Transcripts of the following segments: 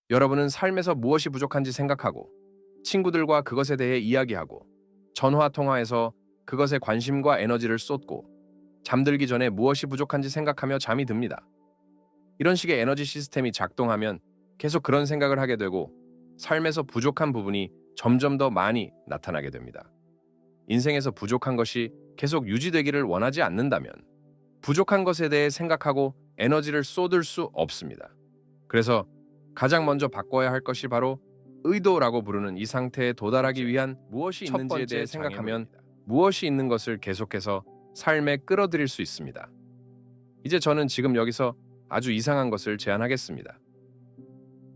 여러분은 삶에서 무엇이 부족한지 생각하고 친구들과 그것에 대해 이야기하고 전화 통화에서 그것에 관심과 에너지를 쏟고 잠들기 전에 무엇이 부족한지 생각하며 잠이 듭니다. 이런 식의 에너지 시스템이 작동하면 계속 그런 생각을 하게 되고 삶에서 부족한 부분이 점점 더 많이 나타나게 됩니다. 인생에서 부족한 것이 계속 유지되기를 원하지 않는다면 부족한 것에 대해 생각하고 에너지를 쏟을 수 없습니다. 그래서 가장 먼저 바꿔야 할 것이 바로 의도라고 부르는 이 상태에 도달하기 위한 무엇이 있는지에 대해 생각하면 무엇이 있는 것을 계속해서 삶에 끌어들일 수 있습니다. 이제 저는 지금 여기서 아주 이상한 것을 제안하겠습니다.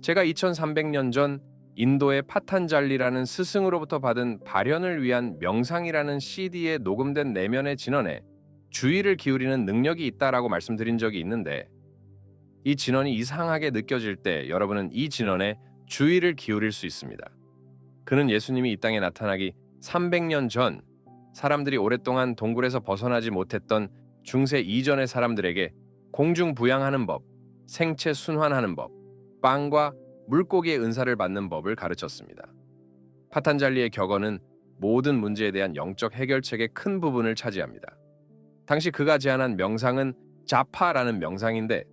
제가 2300년 전 인도의 파탄잘리라는 스승으로부터 받은 발현을 위한 명상이라는 CD에 녹음된 내면의 진원에 주의를 기울이는 능력이 있다라고 말씀드린 적이 있는데 이 진원이 이상하게 느껴질 때 여러분은 이 진원에 주의를 기울일 수 있습니다. 그는 예수님이 이 땅에 나타나기 300년 전 사람들이 오랫동안 동굴에서 벗어나지 못했던 중세 이전의 사람들에게 공중부양하는 법, 생체 순환하는 법, 빵과 물고기의 은사를 받는 법을 가르쳤습니다. 파탄잘리의 격언은 모든 문제에 대한 영적 해결책의 큰 부분을 차지합니다. 당시 그가 제안한 명상은 자파라는 명상인데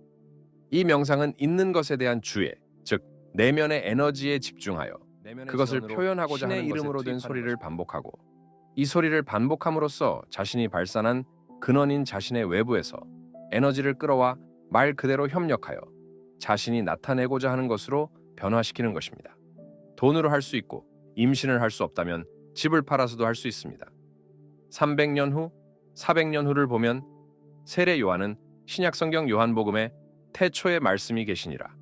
이 명상은 있는 것에 대한 주의, 즉 내면의 에너지에 집중하여 그것을 표현하고자 하는 이름으로 된 소리를 반복하고 이 소리를 반복함으로써 자신이 발산한 근원인 자신의 외부에서 에너지를 끌어와 말 그대로 협력하여 자신이 나타내고자 하는 것으로 변화시키는 것입니다. 돈으로 할 수 있고 임신을 할 수 없다면 집을 팔아서도 할 수 있습니다. 300년 후, 400년 후를 보면 세례 요한은 신약성경 요한복음에 태초에 말씀이 계시니라.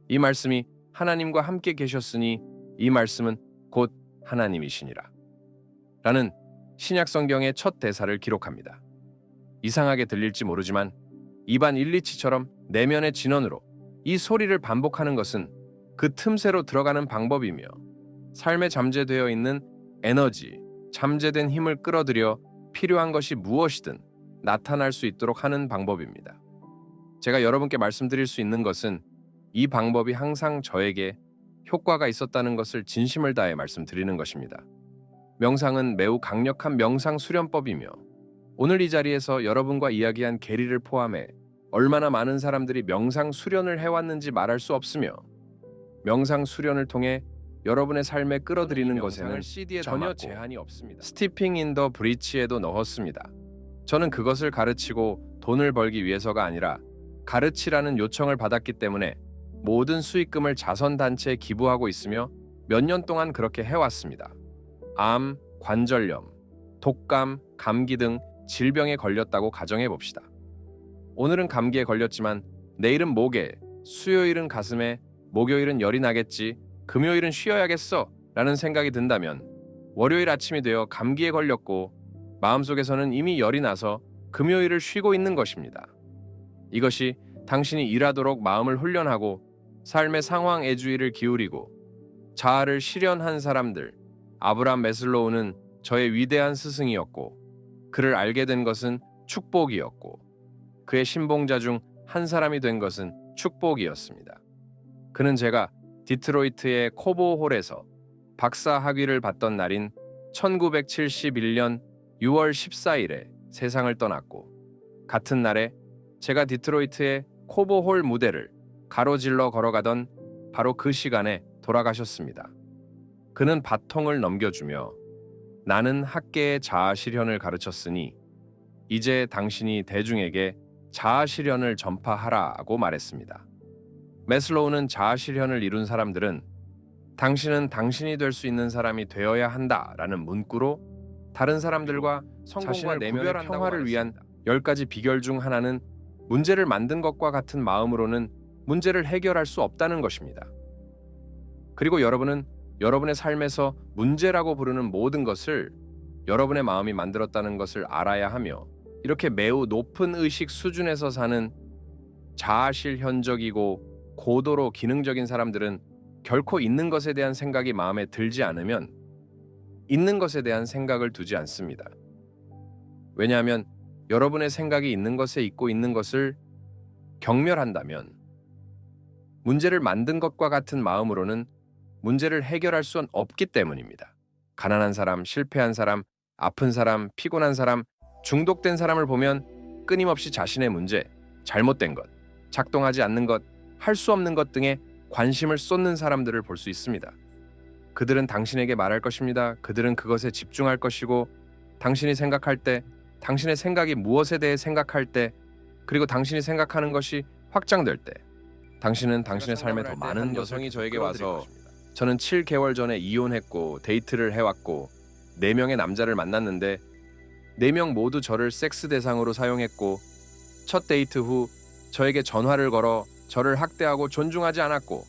이 말씀이 하나님과 함께 계셨으니 이 말씀은 곧 하나님이시니라. 라는 신약성경의 첫 대사를 기록합니다. 이상하게 들릴지 모르지만 입안 일리치처럼 내면의 진원으로 이 소리를 반복하는 것은 그 틈새로 들어가는 방법이며 삶에 잠재되어 있는 에너지, 잠재된 힘을 끌어들여 필요한 것이 무엇이든 나타날 수 있도록 하는 방법입니다. 제가 여러분께 말씀드릴 수 있는 것은 이 방법이 항상 저에게 효과가 있었다는 것을 진심을 다해 말씀드리는 것입니다. 명상은 매우 강력한 명상 수련법이며 오늘 이 자리에서 여러분과 이야기한 계리를 포함해 얼마나 많은 사람들이 명상 수련을 해왔는지 말할 수 없으며 명상 수련을 통해 여러분의 삶에 끌어들이는 것에는 전혀 제한이 없습니다. 스티핑 인 더 브리치에도 넣었습니다. 저는 그것을 가르치고 돈을 벌기 위해서가 아니라 가르치라는 요청을 받았기 때문에 모든 수익금을 자선단체에 기부하고 있으며 몇 년 동안 그렇게 해왔습니다. 암, 관절염, 독감, 감기 등 질병에 걸렸다고 가정해봅시다. 오늘은 감기에 걸렸지만 내일은 목에, 수요일은 가슴에, 목요일은 열이 나겠지, 금요일은 쉬어야겠어 라는 생각이 든다면 월요일 아침이 되어 감기에 걸렸고 마음속에서는 이미 열이 나서 금요일을 쉬고 있는 것입니다. 이것이 당신이 일하도록 마음을 훈련하고 삶의 상황에 주의를 기울이고 자아를 실현한 사람들, 아브라함 매슬로우는 저의 위대한 스승이었고 그를 알게 된 것은 축복이었고 그의 신봉자 중 한 사람이 된 것은 축복이었습니다. 그는 제가 디트로이트의 코보홀에서 박사 학위를 받던 날인 1971년 6월 14일에 세상을 떠났고 같은 날에 제가 디트로이트의 코보홀 무대를 가로질러 걸어가던 바로 그 시간에 돌아가셨습니다. 그는 바통을 넘겨주며 나는 학계의 자아 실현을 가르쳤으니 이제 당신이 대중에게 자아 실현을 전파하라고 말했습니다. 매슬로우는 자아 실현을 이룬 사람들은 당신은 당신이 될 수 있는 사람이 되어야 한다라는 문구로 다른 사람들과 자신을 구별한 평화를 위한 10가지 비결 중 하나는 문제를 만든 것과 같은 마음으로는 문제를 해결할 수 없다는 것입니다. 그리고 여러분은 여러분의 삶에서 문제라고 부르는 모든 것을 여러분의 마음이 만들었다는 것을 알아야 하며 이렇게 매우 높은 의식 수준에서 사는 자아실현적이고 고도로 기능적인 사람들은 결코 있는 것에 대한 생각이 마음에 들지 않으면 있는 것에 대한 생각을 두지 않습니다. 왜냐하면 여러분의 생각이 있는 것에 있고 있는 것을 경멸한다면 문제를 만든 것과 같은 마음으로는 문제를 해결할 수 없기 때문입니다. 가난한 사람, 실패한 사람, 아픈 사람, 피곤한 사람, 중독된 사람을 보면 끊임없이 자신의 문제, 잘못된 것, 작동하지 않는 것, 할 수 없는 것 등에 관심을 쏟는 사람들을 볼 수 있습니다. 그들은 당신에게 말할 것입니다. 그들은 그것에 집중할 것이고, 당신이 생각할 때, 당신의 생각이 무엇에 대해 생각할 때, 그리고 당신이 생각하는 것이 확장될 때, 당신은 당신의 삶에 더 많은 여성이 저에게 와서 저는 7개월 전에 이혼했고 데이트를 해왔고 4명의 남자를 만났는데 4명 모두 저를 섹스 대상으로 사용했고 첫 데이트 후 저에게 전화를 걸어 저를 학대하고 존중하지 않았고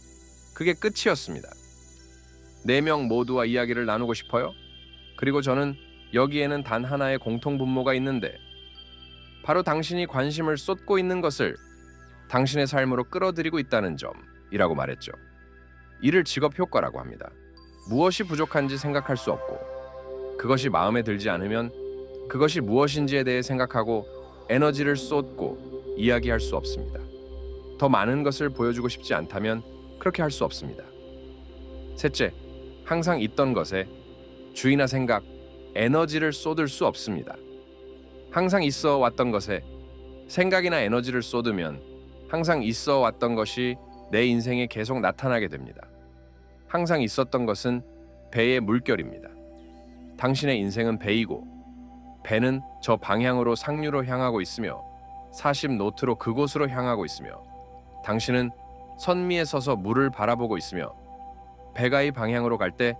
그게 끝이었습니다. 4명 모두와 이야기를 나누고 싶어요. 그리고 저는 여기에는 단 하나의 공통분모가 있는데 바로 당신이 관심을 쏟고 있는 것을 당신의 삶으로 끌어들이고 있다는 점이라고 말했죠. 이를 직업 효과라고 합니다. 무엇이 부족한지 생각할 수 없고 그것이 마음에 들지 않으면 그것이 무엇인지에 대해 생각하고 에너지를 쏟고 이야기할 수 없습니다. 더 많은 것을 보여주고 싶지 않다면 그렇게 할 수 없습니다. 셋째, 항상 있던 것에 주의나 생각, 에너지를 쏟을 수 없습니다. 항상 있어 왔던 것에 생각이나 에너지를 쏟으면 항상 있어 왔던 것이 내 인생에 계속 나타나게 됩니다. 항상 있었던 것은 배의 물결입니다. 당신의 인생은 배이고 배는 저 방향으로 상류로 향하고 있으며 40노트로 그곳으로 향하고 있으며 당신은 선 위에 서서 물을 바라보고 있으며 배가 이 방향으로 갈 때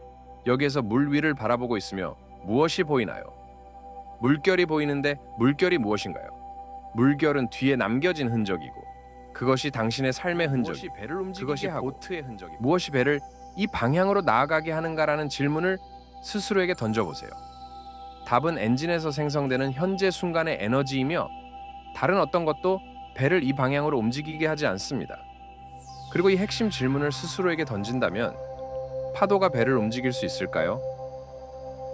여기에서 물 위를 바라보고 있으며 무엇이 보이나요? 물결이 보이는데 물결이 무엇인가요? 물결은 뒤에 남겨진 흔적이고 그것이 당신의 삶의 흔적이 그것이 보트의 흔적이 무엇이 배를 이 방향으로 나아가게 하는가라는 질문을 스스로에게 던져보세요. 답은 엔진에서 생성되는 현재 순간의 에너지이며 다른 어떤 것도 배를 이 방향으로 움직이게 하지 않습니다. 그리고 이 핵심 질문을 스스로에게 던진다면 파도가 배를 움직일 수 있을까요?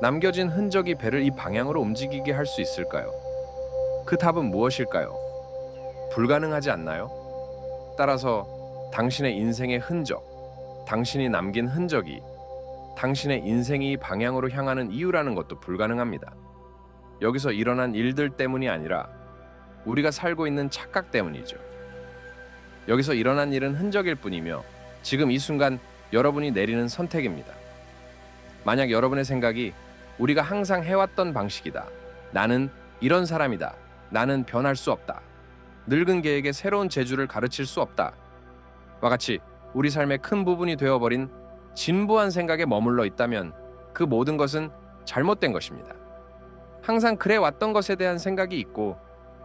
남겨진 흔적이 배를 이 방향으로 움직이게 할 수 있을까요? 그 답은 무엇일까요? 불가능하지 않나요? 따라서 당신의 인생의 흔적, 당신이 남긴 흔적이 당신의 인생이 이 방향으로 향하는 이유라는 것도 불가능합니다. 여기서 일어난 일들 때문이 아니라 우리가 살고 있는 착각 때문이죠. 여기서 일어난 일은 흔적일 뿐이며 지금 이 순간 여러분이 내리는 선택입니다. 만약 여러분의 생각이 우리가 항상 해왔던 방식이다. 나는 이런 사람이다. 나는 변할 수 없다. 늙은 개에게 새로운 재주를 가르칠 수 없다. 와 같이 우리 삶의 큰 부분이 되어버린 진부한 생각에 머물러 있다면 그 모든 것은 잘못된 것입니다. 항상 그래왔던 것에 대한 생각이 있고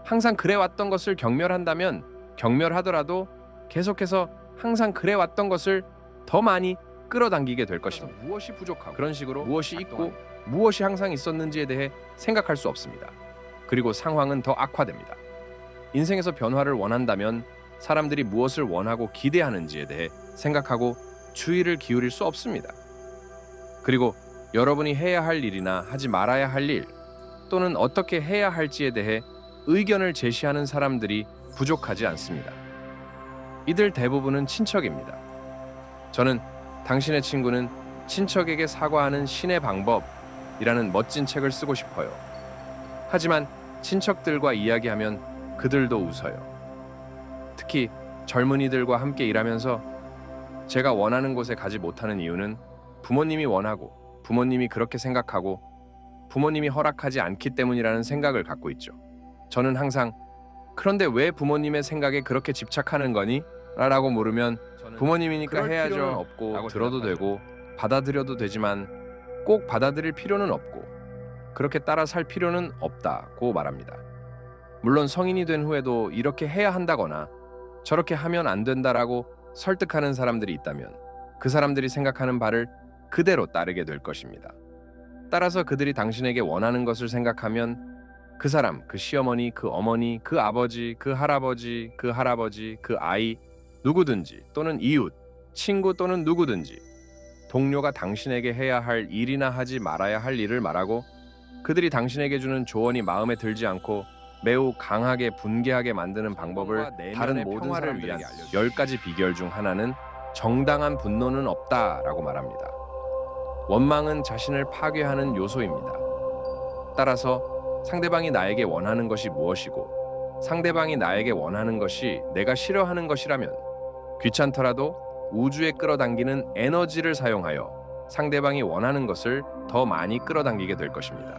항상 그래왔던 것을 경멸한다면 경멸하더라도 계속해서 항상 그래왔던 것을 더 많이 끌어당기게 될 것입니다. 무엇이 부족하고 그런 식으로 무엇이 있고 무엇이 항상 있었는지에 대해 생각할 수 없습니다. 그리고 상황은 더 악화됩니다. 인생에서 변화를 원한다면 사람들이 무엇을 원하고 기대하는지에 대해 생각하고 주의를 기울일 수 없습니다. 그리고 여러분이 해야 할 일이나 하지 말아야 할 일 또는 어떻게 해야 할지에 대해 의견을 제시하는 사람들이 부족하지 않습니다. 이들 대부분은 친척입니다. 저는 당신의 친구는 친척에게 사과하는 신의 방법이라는 멋진 책을 쓰고 싶어요. 하지만 친척들과 이야기하면 그들도 웃어요. 특히 젊은이들과 함께 일하면서 제가 원하는 곳에 가지 못하는 이유는 부모님이 원하고 부모님이 그렇게 생각하고 부모님이 허락하지 않기 때문이라는 생각을 갖고 있죠. 저는 항상 그런데 왜 부모님의 생각에 그렇게 집착하는 거니? 라고 물으면 부모님이니까 해야죠 없고 들어도 되고 받아들여도 되지만 꼭 받아들일 필요는 없고 그렇게 따라 살 필요는 없다고 말합니다. 물론 성인이 된 후에도 이렇게 해야 한다거나 저렇게 하면 안 된다라고 설득하는 사람들이 있다면 그 사람들이 생각하는 바를 그대로 따르게 될 것입니다. 따라서 그들이 당신에게 원하는 것을 생각하면 그 사람, 그 시어머니, 그 어머니, 그 아버지, 그 할아버지, 그 할아버지, 그 아이, 누구든지 또는 이웃, 친구 또는 누구든지 동료가 당신에게 해야 할 일이나 하지 말아야 할 일을 말하고 그들이 당신에게 주는 조언이 마음에 들지 않고 매우 강하게 분개하게 만드는 방법을 다른 모든 사람을 위한 10가지 비결 중 하나는 정당한 분노는 없다라고 말합니다. 원망은 자신을 파괴하는 요소입니다. 따라서 상대방이 나에게 원하는 것이 무엇이고 상대방이 나에게 원하는 것이 내가 싫어하는 것이라면 귀찮더라도 우주에 끌어당기는 에너지를 사용하여 상대방이 원하는 것을 더 많이 끌어당기게 될 것입니다.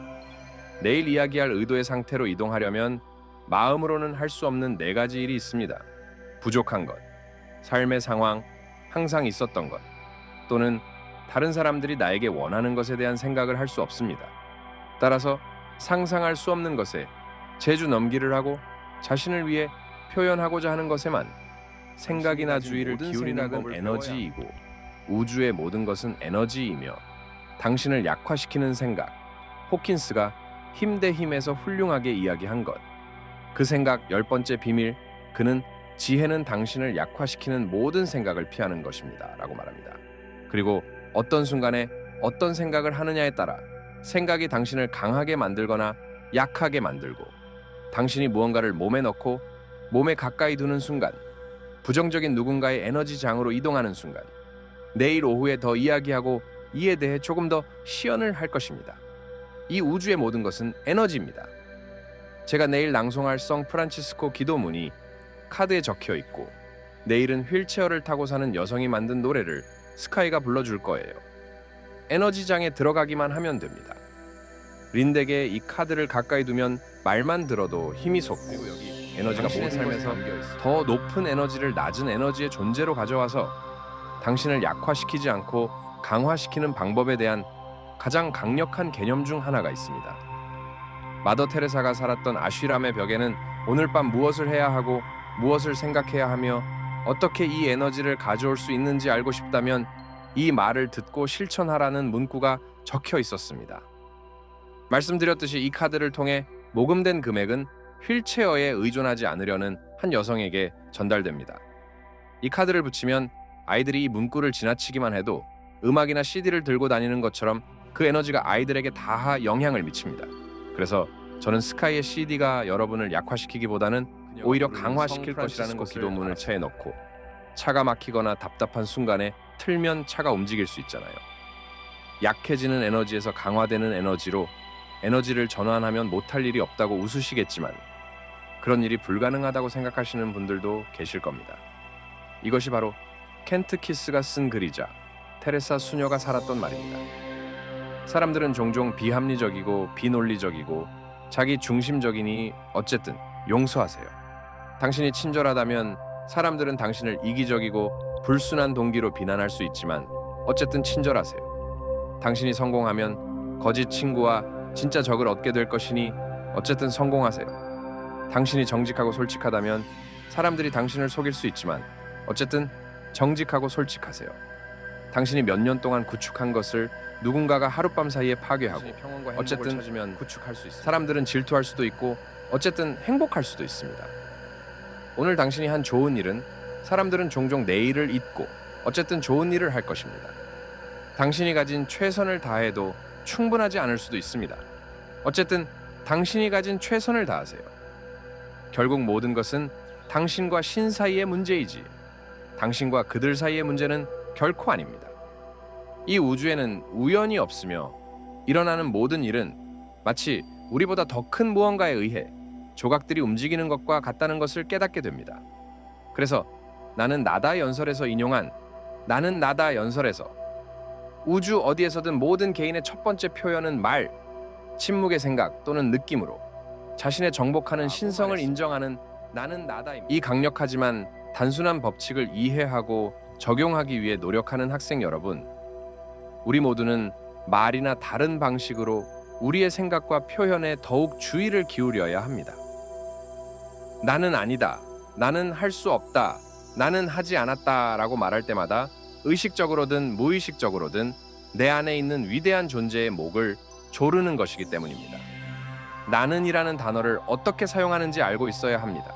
내일 이야기할 의도의 상태로 이동하려면 마음으로는 할 수 없는 4가지 일이 있습니다. 부족한 것, 삶의 상황, 항상 있었던 것, 또는 다른 사람들이 나에게 원하는 것에 대한 생각을 할 수 없습니다. 따라서 상상할 수 없는 것에 제주 넘기를 하고 자신을 위해 표현하고자 하는 것에만 생각이나 주의를 기울이는 건 에너지이고 우주의 모든 것은 에너지이며 당신을 약화시키는 생각, 호킨스가 힘 대 힘에서 훌륭하게 이야기한 것. 그 생각 10번째 비밀, 그는 지혜는 당신을 약화시키는 모든 생각을 피하는 것입니다 라고 말합니다. 그리고 어떤 순간에 어떤 생각을 하느냐에 따라 생각이 당신을 강하게 만들거나 약하게 만들고 당신이 무언가를 몸에 넣고 몸에 가까이 두는 순간 부정적인 누군가의 에너지장으로 이동하는 순간 내일 오후에 더 이야기하고 이에 대해 조금 더 시연을 할 것입니다. 이 우주의 모든 것은 에너지입니다. 제가 내일 낭송할 성 프란치스코 기도문이 카드에 적혀 있고 내일은 휠체어를 타고 사는 여성이 만든 노래를 스카이가 불러줄 거예요. 에너지장에 들어가기만 하면 됩니다. 린덱에 이 카드를 가까이 두면 말만 들어도 힘이 솟고 에너지가 모든 삶에서 더 높은 에너지를 낮은 에너지의 존재로 가져와서 당신을 약화시키지 않고 강화시키는 방법에 대한 가장 강력한 개념 중 하나가 있습니다. 마더 테레사가 살았던 아쉬람의 벽에는 오늘 밤 무엇을 해야 하고 무엇을 생각해야 하며 어떻게 이 에너지를 가져올 수 있는지 알고 싶다면 이 말을 듣고 실천하라는 문구가 적혀 있었습니다. 말씀드렸듯이 이 카드를 통해 모금된 금액은 휠체어에 의존하지 않으려는 한 여성에게 전달됩니다. 이 카드를 붙이면 아이들이 이 문구를 지나치기만 해도 음악이나 CD를 들고 다니는 것처럼 그 에너지가 아이들에게 다하 영향을 미칩니다. 그래서 저는 스카이의 CD가 여러분을 약화시키기보다는 오히려 강화시킬 것이라는 기도문을 차에 넣고 차가 막히거나 답답한 순간에 틀면 차가 움직일 수 있잖아요. 약해지는 에너지에서 강화되는 에너지로 에너지를 전환하면 못할 일이 없다고 웃으시겠지만 그런 일이 불가능하다고 생각하시는 분들도 계실 겁니다. 이것이 바로 켄트 키스가 쓴 글이자 테레사 수녀가 살았던 말입니다. 사람들은 종종 비합리적이고 비논리적이고 자기 중심적이니 어쨌든 용서하세요. 당신이 친절하다면 사람들은 당신을 이기적이고 불순한 동기로 비난할 수 있지만 어쨌든 친절하세요. 당신이 성공하면 거짓 친구와 진짜 적을 얻게 될 것이니 어쨌든 성공하세요. 당신이 정직하고 솔직하다면 사람들이 당신을 속일 수 있지만 어쨌든 정직하고 솔직하세요. 당신이 몇 년 동안 구축한 것을 누군가가 하룻밤 사이에 파괴하고 어쨌든 찾으면 구축할 수 있어요. 사람들은 질투할 수도 있고 어쨌든 행복할 수도 있습니다. 오늘 당신이 한 좋은 일은 사람들은 종종 내일을 잊고 어쨌든 좋은 일을 할 것입니다. 당신이 가진 최선을 다해도 충분하지 않을 수도 있습니다. 어쨌든 당신이 가진 최선을 다하세요. 결국 모든 것은 당신과 신 사이의 문제이지 당신과 그들 사이의 문제는 결코 아닙니다. 이 우주에는 우연이 없으며 일어나는 모든 일은 마치 우리보다 더 큰 무언가에 의해 조각들이 움직이는 것과 같다는 것을 깨닫게 됩니다. 그래서 나는 나다 연설에서 인용한 나는 나다 연설에서 우주 어디에서든 모든 개인의 첫 번째 표현은 말, 침묵의 생각 또는 느낌으로 자신의 정복하는 신성을 인정하는 나는 나다입니다. 이 강력하지만 단순한 법칙을 이해하고 적용하기 위해 노력하는 학생 여러분, 우리 모두는 말이나 다른 방식으로 우리의 생각과 표현에 더욱 주의를 기울여야 합니다. 나는 아니다, 나는 할 수 없다, 나는 하지 않았다 라고 말할 때마다 의식적으로든 무의식적으로든 내 안에 있는 위대한 존재의 목을 조르는 것이기 때문입니다. 나는이라는 단어를 어떻게 사용하는지 알고 있어야 합니다.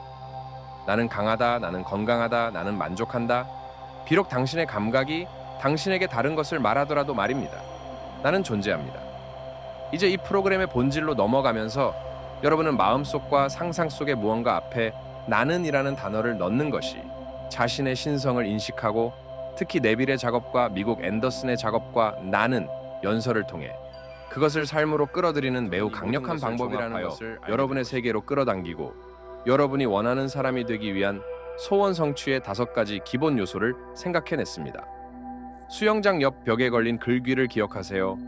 나는 강하다, 나는 건강하다, 나는 만족한다. 비록 당신의 감각이 당신에게 다른 것을 말하더라도 말입니다. 나는 존재합니다. 이제 이 프로그램의 본질로 넘어가면서 여러분은 마음속과 상상 속의 무언가 앞에 나는이라는 단어를 넣는 것이 자신의 신성을 인식하고, 특히 네빌의 작업과 미국 앤더슨의 작업과 나는 연설을 통해 그것을 삶으로 끌어들이는 매우 강력한 방법이라는 것을 여러분의 세계로 끌어당기고, 여러분이 원하는 사람이 되기 위한 소원 성취의 5가지 기본 요소를 생각해냈습니다. 수영장 옆 벽에 걸린 글귀를 기억하세요.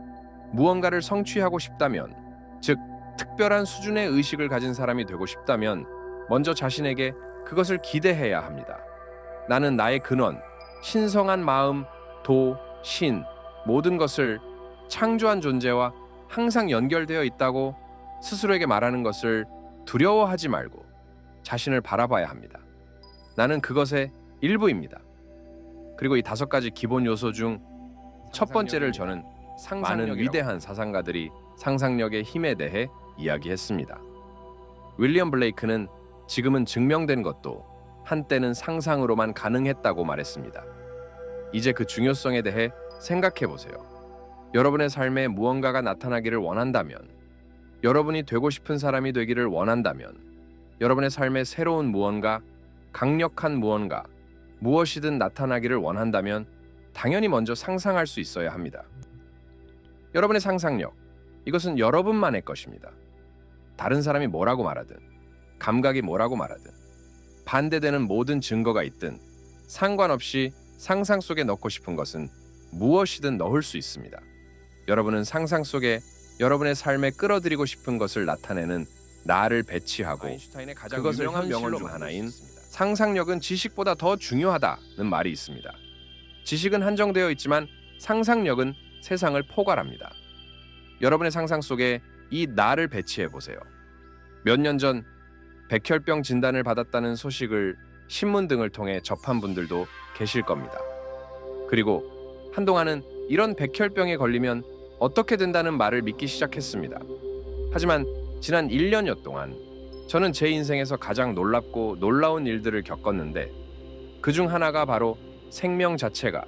무언가를 성취하고 싶다면, 즉 특별한 수준의 의식을 가진 사람이 되고 싶다면 먼저 자신에게 그것을 기대해야 합니다. 나는 나의 근원, 신성한 마음, 도, 신, 모든 것을 창조한 존재와 항상 연결되어 있다고 스스로에게 말하는 것을 두려워하지 말고 자신을 바라봐야 합니다. 나는 그것의 일부입니다. 그리고 이 5가지 기본 요소 중 첫 번째를 저는 많은 위대한 사상가들이 상상력의 힘에 대해 이야기했습니다. 윌리엄 블레이크는 지금은 증명된 것도 한때는 상상으로만 가능했다고 말했습니다. 이제 그 중요성에 대해 생각해 보세요. 여러분의 삶에 무언가가 나타나기를 원한다면, 여러분이 되고 싶은 사람이 되기를 원한다면, 여러분의 삶에 새로운 무언가, 강력한 무언가, 무엇이든 나타나기를 원한다면 당연히 먼저 상상할 수 있어야 합니다. 여러분의 상상력, 이것은 여러분만의 것입니다. 다른 사람이 뭐라고 말하든, 감각이 뭐라고 말하든, 반대되는 모든 증거가 있든 상관없이 상상 속에 넣고 싶은 것은 무엇이든 넣을 수 있습니다. 여러분은 상상 속에 여러분의 삶에 끌어들이고 싶은 것을 나타내는 나를 배치하고, 그것을 현실로 중 하나인 상상력은 지식보다 더 중요하다는 말이 있습니다. 지식은 한정되어 있지만 상상력은 세상을 포괄합니다. 여러분의 상상 속에 이 나를 배치해 보세요. 몇 년 전 백혈병 진단을 받았다는 소식을 신문 등을 통해 접한 분들도 계실 겁니다. 그리고 한동안은 이런 백혈병에 걸리면 어떻게 된다는 말을 믿기 시작했습니다. 하지만 지난 1년여 동안 저는 제 인생에서 가장 놀랍고 놀라운 일들을 겪었는데, 그중 하나가 바로 생명 자체가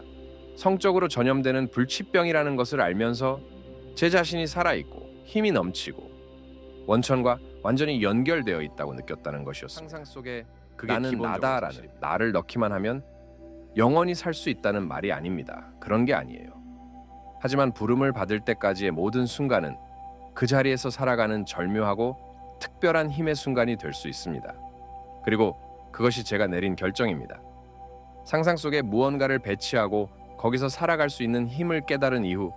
성적으로 전염되는 불치병이라는 것을 알면서 제 자신이 살아있고 힘이 넘치고 원천과 완전히 연결되어 있다고 느꼈다는 것이었습니다. 상상 속에 나는 나다라는 나를 넣기만 하면 영원히 살 수 있다는 말이 아닙니다. 그런 게 아니에요. 하지만 부름을 받을 때까지의 모든 순간은 그 자리에서 살아가는 절묘하고 특별한 힘의 순간이 될 수 있습니다. 그리고 그것이 제가 내린 결정입니다. 상상 속에 무언가를 배치하고 거기서 살아갈 수 있는 힘을 깨달은 이후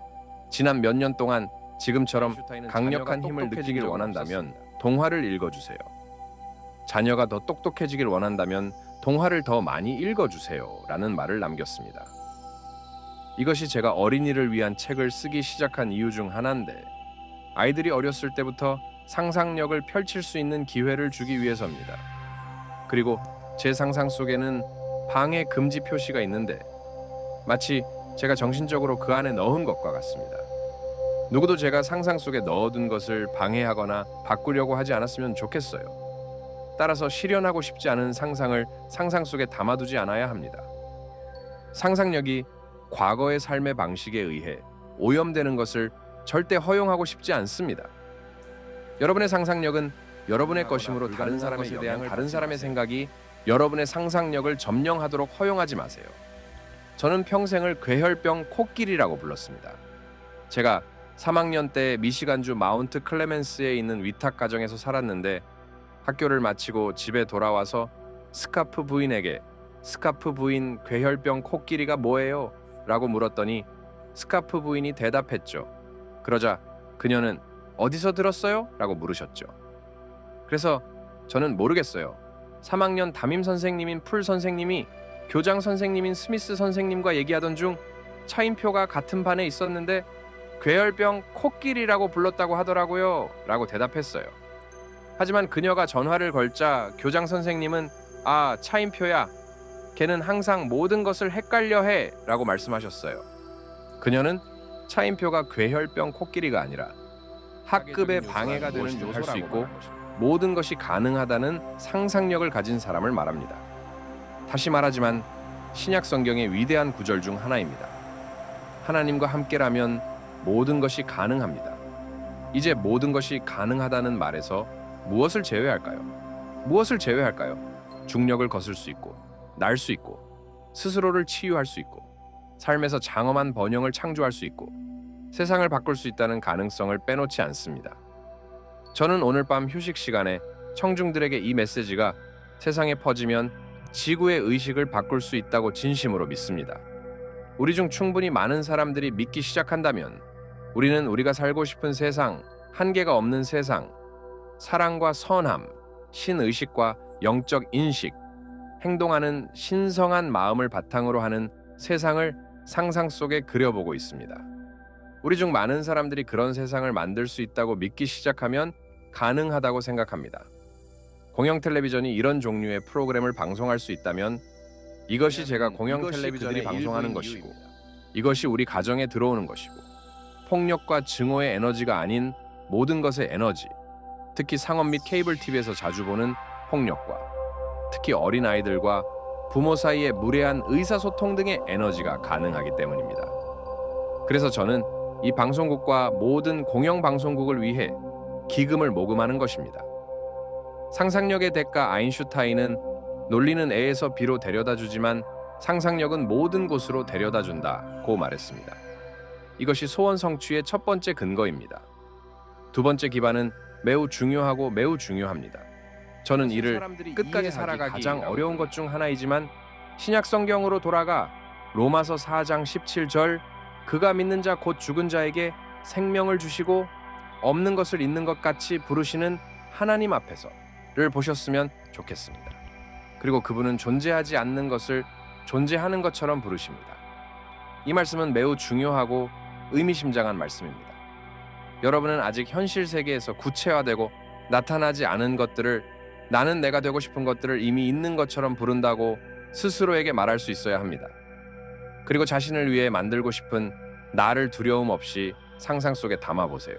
지난 몇 년 동안 지금처럼 강력한 힘을 느끼길 원한다면 동화를 읽어주세요. 자녀가 더 똑똑해지길 원한다면 동화를 더 많이 읽어주세요 라는 말을 남겼습니다. 이것이 제가 어린이를 위한 책을 쓰기 시작한 이유 중 하나인데, 아이들이 어렸을 때부터 상상력을 펼칠 수 있는 기회를 주기 위해서입니다. 그리고 제 상상 속에는 방해 금지 표시가 있는데 마치 제가 정신적으로 그 안에 넣은 것과 같습니다. 누구도 제가 상상 속에 넣어둔 것을 방해하거나 바꾸려고 하지 않았으면 좋겠어요. 따라서 실현하고 싶지 않은 상상을 상상 속에 담아두지 않아야 합니다. 상상력이 과거의 삶의 방식에 의해 오염되는 것을 절대 허용하고 싶지 않습니다. 여러분의 상상력은 여러분의 것이므로 다른 사람에 대한 다른 사람의 생각이 여러분의 상상력을 점령하도록 허용하지 마세요. 저는 평생을 괴혈병 코끼리라고 불렀습니다. 제가 3학년 때 미시간주 마운트 클레멘스에 있는 위탁 가정에서 살았는데, 학교를 마치고 집에 돌아와서 스카프 부인에게 스카프 부인 괴혈병 코끼리가 뭐예요? 라고 물었더니 스카프 부인이 대답했죠. 그러자 그녀는 어디서 들었어요? 라고 물으셨죠. 그래서 저는 모르겠어요. 3학년 담임 선생님인 풀 선생님이 교장 선생님인 스미스 선생님과 얘기하던 중 차인표가 같은 반에 있었는데 괴혈병 코끼리라고 불렀다고 하더라고요 라고 대답했어요. 하지만 그녀가 전화를 걸자 교장 선생님은 아, 차인표야. 걔는 항상 모든 것을 헷갈려 해 라고 말씀하셨어요. 그녀는 차인표가 괴혈병 코끼리가 아니라 학급의 방해가 되는 요소라고 할 수 있고 모든 것이 가능하다는 상상력을 가진 사람을 말합니다. 다시 말하지만 신약 성경의 위대한 구절 중 하나입니다. 하나님과 함께라면 모든 것이 가능합니다. 이제 모든 것이 가능하다는 말에서 무엇을 제외할까요? 무엇을 제외할까요? 중력을 거슬 수 있고, 날 수 있고, 스스로를 치유할 수 있고, 삶에서 장엄한 번영을 창조할 수 있고, 세상을 바꿀 수 있다는 가능성을 빼놓지 않습니다. 저는 오늘 밤 휴식 시간에 청중들에게 이 메시지가 세상에 퍼지면 지구의 의식을 바꿀 수 있다고 진심으로 믿습니다. 우리 중 충분히 많은 사람들이 믿기 시작한다면 우리는 우리가 살고 싶은 세상, 한계가 없는 세상, 사랑과 선함, 신의식과 영적 인식, 행동하는 신성한 마음을 바탕으로 하는 세상을 상상 속에 그려보고 있습니다. 우리 중 많은 사람들이 그런 세상을 만들 수 있다고 믿기 시작하면 가능하다고 생각합니다. 공영 텔레비전이 이런 종류의 프로그램을 방송할 수 있다면 이것이 제가 공영 텔레비전이 방송하는 것이고, 이것이 우리 가정에 들어오는 것이고, 폭력과 증오의 에너지가 아닌 모든 것의 에너지, 특히 상업 및 케이블 TV에서 자주 보는 폭력과 특히 어린아이들과 부모 사이의 무례한 의사소통 등의 에너지가 가능하기 때문입니다. 그래서 저는 이 방송국과 모든 공영방송국을 위해 기금을 모금하는 것입니다. 상상력의 대가 아인슈타인은 논리는 A에서 B로 데려다 주지만 상상력은 모든 곳으로 데려다 준다고 말했습니다. 이것이 소원 성취의 첫 번째 근거입니다. 두 번째 기반은 매우 중요하고 매우 중요합니다. 저는 이를 끝까지 살아가기 가장 어려운 것 중 하나이지만 신약 성경으로 돌아가 로마서 4장 17절 그가 믿는 자 곧 죽은 자에게 생명을 주시고 없는 것을 있는 것 같이 부르시는 하나님 앞에서를 보셨으면 좋겠습니다. 그리고 그분은 존재하지 않는 것을 존재하는 것처럼 부르십니다. 이 말씀은 매우 중요하고 의미심장한 말씀입니다. 여러분은 아직 현실 세계에서 구체화되고 나타나지 않은 것들을 나는 내가 되고 싶은 것들을 이미 있는 것처럼 부른다고 스스로에게 말할 수 있어야 합니다. 그리고 자신을 위해 만들고 싶은 나를 두려움 없이 상상 속에 담아보세요.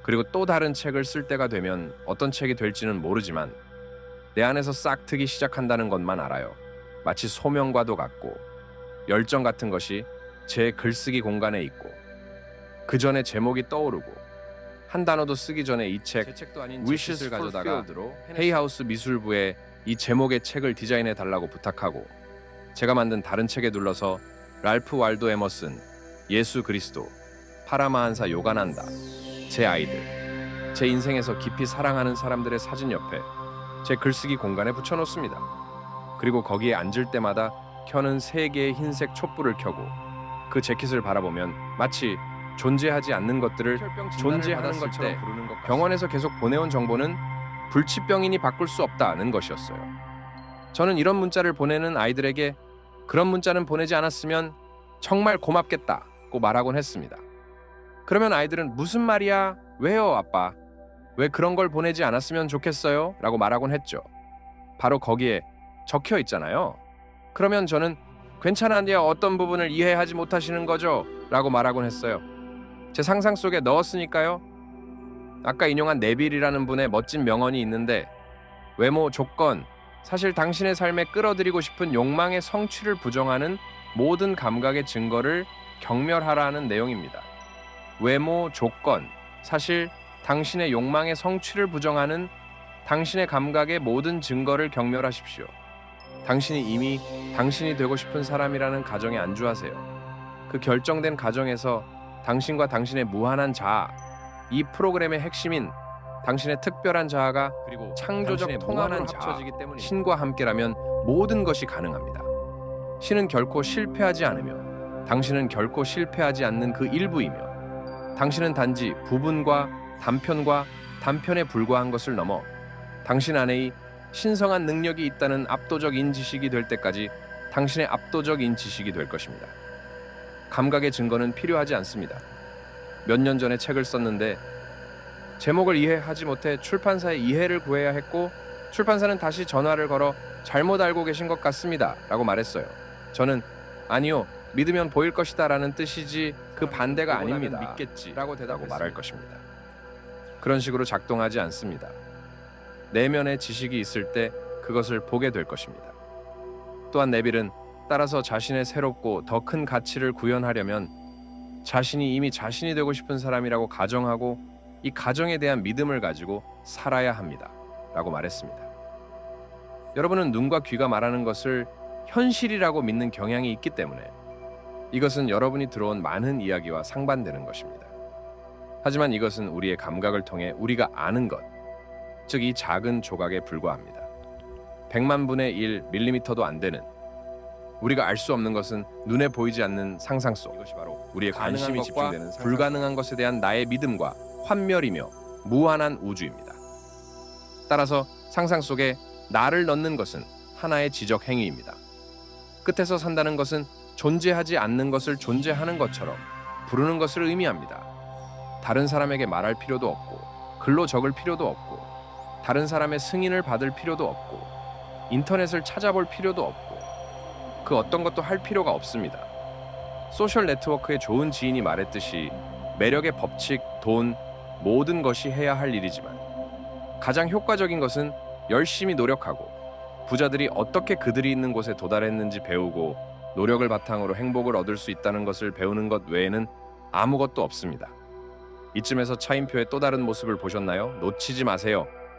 그리고 또 다른 책을 쓸 때가 되면 어떤 책이 될지는 모르지만 내 안에서 싹 트기 시작한다는 것만 알아요. 마치 소명과도 같고 열정 같은 것이 제 글쓰기 공간에 있고 그 전에 제목이 떠오르고 한 단어도 쓰기 전에 이 책 Wishes를 가져다가 헤이하우스 미술부에 이 제목의 책을 디자인해 달라고 부탁하고 제가 만든 다른 책에 눌러서 랄프 waldo 에머슨, 예수 그리스도, 파라마한사 요가난다, 제 아이들, 제 인생에서 깊이 사랑하는 사람들의 사진 옆에 제 글쓰기 공간에 붙여놓습니다. 그리고 거기에 앉을 때마다 켜는 3개의 흰색 촛불을 켜고 그 재킷을 바라보면 마치 존재하지 않는 것들을 존재하는 것처럼 부르는 것 같습니다. 병원에서 계속 보내온 정보는 불치병인이 바꿀 수 없다는 것이었어요. 저는 이런 문자를 보내는 아이들에게 그런 문자는 보내지 않았으면 정말 고맙겠다고 말하곤 했습니다. 그러면 아이들은 무슨 말이야? 왜요, 아빠? 왜 그런 걸 보내지 않았으면 좋겠어요? 라고 말하곤 했죠. 바로 거기에 적혀 있잖아요. 그러면 저는 괜찮아요. 어떤 부분을 이해하지 못하시는 거죠? 라고 말하곤 했어요. 제 상상 속에 넣었으니까요. 아까 인용한 네빌이라는 분의 멋진 명언이 있는데 외모, 조건, 사실 당신의 삶에 끌어들이고 싶은 욕망의 성취를 부정하는 모든 감각의 증거를 경멸하라는 내용입니다. 외모, 조건, 사실 당신의 욕망의 성취를 부정하는 당신의 감각의 모든 증거를 경멸하십시오. 당신이 이미 당신이 되고 싶은 사람이라는 가정에 안주하세요. 그 결정된 가정에서 당신과 당신의 무한한 자아, 이 프로그램의 핵심인 당신의 특별한 자아가 그리고 창조적 통합한 자아, 신과 함께라면 모든 것이 가능합니다. 신은 결코 실패하지 않으며 당신은 결코 실패하지 않는 그 일부이며 당신은 단지 부분과 단편과 단편에 불과한 것을 넘어 당신 안에 신성한 능력이 있다는 압도적인 지식이 될 때까지 당신의 압도적인 지식이 될 것입니다. 감각의 증거는 필요하지 않습니다. 몇 년 전에 책을 썼는데 제목을 이해하지 못해 출판사에 이해를 구해야 했고 출판사는 다시 전화를 걸어 잘못 알고 계신 것 같습니다 라고 말했어요. 저는 아니요, 믿으면 보일 것이다 라는 뜻이지 그 반대가 아닙니다 믿겠지 라고 대답하고 말할 것입니다. 그런 식으로 작동하지 않습니다. 내면의 지식이 있을 때 그것을 보게 될 것입니다. 또한 네빌은 따라서 자신의 새롭고 더 큰 가치를 구현하려면 자신이 이미 자신이 되고 싶은 사람이라고 가정하고 이 가정에 대한 믿음을 가지고 살아야 합니다. 라고 말했습니다. 여러분은 눈과 귀가 말하는 것을 현실이라고 믿는 경향이 있기 때문에 이것은 여러분이 들어온 많은 이야기와 상반되는 것입니다. 하지만 이것은 우리의 감각을 통해 우리가 아는 것, 즉 이 작은 조각에 불과합니다. 100만 분의 1mm도 안 되는 우리가 알 수 없는 것은 눈에 보이지 않는 상상 속, 이것이 바로 우리의 관심이 집중되는 불가능한 것에 대한 나의 믿음과 환멸이며 무한한 우주입니다. 따라서 상상 속에 나를 넣는 것은 하나의 지적 행위입니다. 끝에서 산다는 것은 존재하지 않는 것을 존재하는 것처럼 부르는 것을 의미합니다. 다른 사람에게 말할 필요도 없고 글로 적을 필요도 없고 다른 사람의 승인을 받을 필요도 없고 인터넷을 찾아볼 필요도 없고 그 어떤 것도 할 필요가 없습니다. 소셜 네트워크의 좋은 지인이 말했듯이 매력의 법칙, 돈, 모든 것이 해야 할 일이지만 가장 효과적인 것은 열심히 노력하고 부자들이 어떻게 그들이 있는 곳에 도달했는지 배우고 노력을 바탕으로 행복을 얻을 수 있다는 것을 배우는 것 외에는 아무것도 없습니다. 이쯤에서 차인표의 또 다른 모습을 보셨나요? 놓치지 마세요.